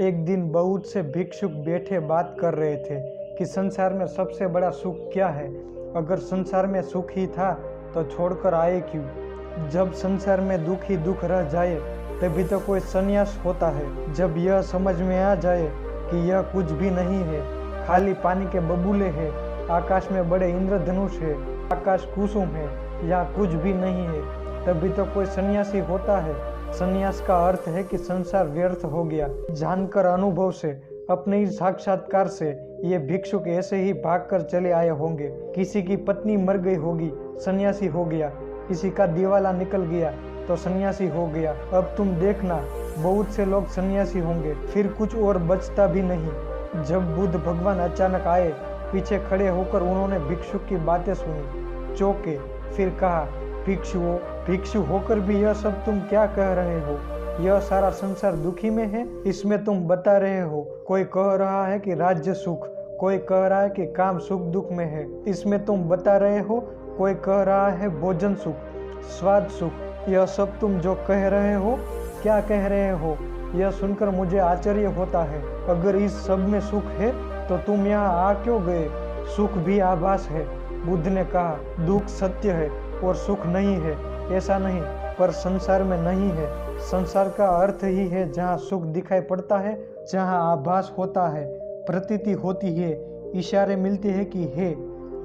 एक दिन बहुत से भिक्षुक बैठे बात कर रहे थे कि संसार में सबसे बड़ा सुख क्या है। अगर संसार में सुख ही था तो छोड़कर आए क्यों। जब संसार में दुख ही दुख रह जाए तभी तो कोई संन्यास होता है। जब यह समझ में आ जाए कि यह कुछ भी नहीं है, खाली पानी के बबूले हैं, आकाश में बड़े इंद्रधनुष है, आकाश कुसुम है, या कुछ भी नहीं है, तभी तो कोई सन्यासी होता है। सन्यास का अर्थ है कि संसार व्यर्थ हो गया। जानकर अनुभव से, अपने ही साक्षात्कार से ये भिक्षुक ऐसे ही भागकर चले आए होंगे। किसी की पत्नी मर गई होगी, सन्यासी हो गया। किसी का दिवाला निकल गया तो सन्यासी हो गया। अब तुम देखना, बहुत से लोग सन्यासी होंगे, फिर कुछ और बचता भी नहीं। जब बुद्ध भगवान अचानक आए, पीछे खड़े होकर उन्होंने भिक्षुक की बातें सुनी, चौंके। फिर कहा, भिक्षु होकर भी यह सब तुम क्या कह रहे हो? यह सारा संसार दुखी में है, इसमें तुम बता रहे हो। कोई कह रहा है कि राज्य सुख, कोई कह रहा है कि काम सुख दुख में है, इसमें तुम बता रहे हो। कोई कह रहा है भोजन सुख, स्वाद सुख। यह सब तुम जो कह रहे हो, क्या कह रहे हो? यह सुनकर मुझे आश्चर्य होता है। अगर इस सब में सुख है तो तुम यहाँ आ क्यों गए? सुख भी आभास है। बुद्ध ने कहा, दुख सत्य है और सुख नहीं है, ऐसा नहीं, पर संसार में नहीं है। संसार का अर्थ ही है जहाँ सुख दिखाई पड़ता है, जहाँ आभास होता है, प्रतीति होती है, इशारे मिलते हैं कि है,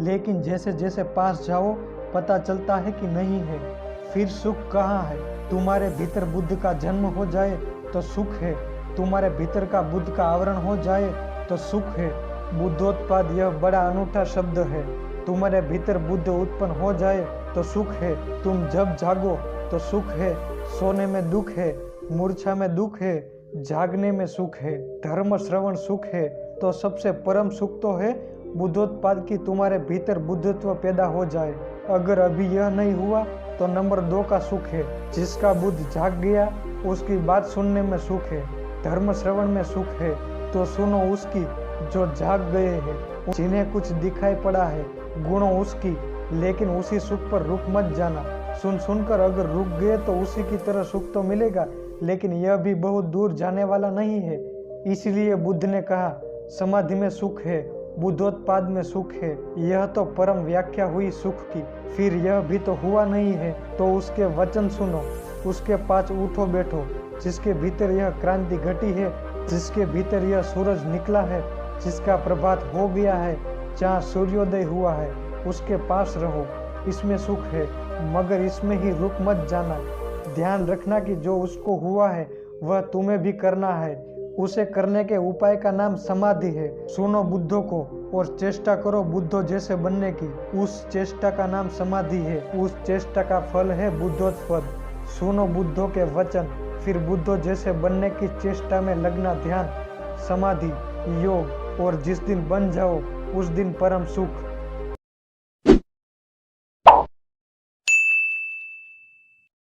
लेकिन जैसे जैसे पास जाओ पता चलता है कि नहीं है। फिर सुख कहाँ है? तुम्हारे भीतर बुद्ध का जन्म हो जाए तो सुख है। तुम्हारे भीतर का बुद्ध का आवरण हो जाए तो सुख है। बुद्धोत्पाद यह बड़ा अनूठा शब्द है। तुम्हारे भीतर बुद्ध उत्पन्न हो जाए तो सुख है। तुम जब जागो तो सुख है। सोने में दुख है, मूर्छा में दुख है, जागने में सुख है। धर्म श्रवण सुख है, तो सबसे परम सुख तो है बुद्धोत्पाद की तुम्हारे भीतर बुद्धत्व पैदा हो जाए। अगर अभी यह नहीं हुआ तो नंबर 2 का सुख है। जिसका बुद्ध जाग गया उसकी बात सुनने में सुख है। धर्म श्रवण में सुख है तो सुनो उसकी जो जाग गए हैं, जिन्हें कुछ दिखाई पड़ा है, गुणों उसकी, लेकिन उसी सुख पर रुक मत जाना। सुनकर अगर रुक गए तो उसी की तरह सुख तो मिलेगा, लेकिन यह भी बहुत दूर जाने वाला नहीं है। इसलिए बुद्ध ने कहा, समाधि में सुख है, बुद्धोत्पाद में सुख है। यह तो परम व्याख्या हुई सुख की। फिर यह भी तो हुआ नहीं है तो उसके वचन सुनो, उसके पास उठो बैठो। जिसके भीतर यह क्रांति घटी है, जिसके भीतर यह सूरज निकला है, जिसका प्रभात हो गया है, जहाँ सूर्योदय हुआ है, उसके पास रहो। इसमें सुख है, मगर इसमें ही रुक मत जाना। ध्यान रखना कि जो उसको हुआ है वह तुम्हें भी करना है। उसे करने के उपाय का नाम समाधि है। सुनो बुद्धों को और चेष्टा करो बुद्धों जैसे बनने की। उस चेष्टा का नाम समाधि है। उस चेष्टा का फल है बुद्धोत्पाद। सुनो बुद्धों के वचन, फिर बुद्धों जैसे बनने की चेष्टा में लगना। ध्यान, समाधि, योग, और जिस दिन बन जाओ उस दिन परम सुख।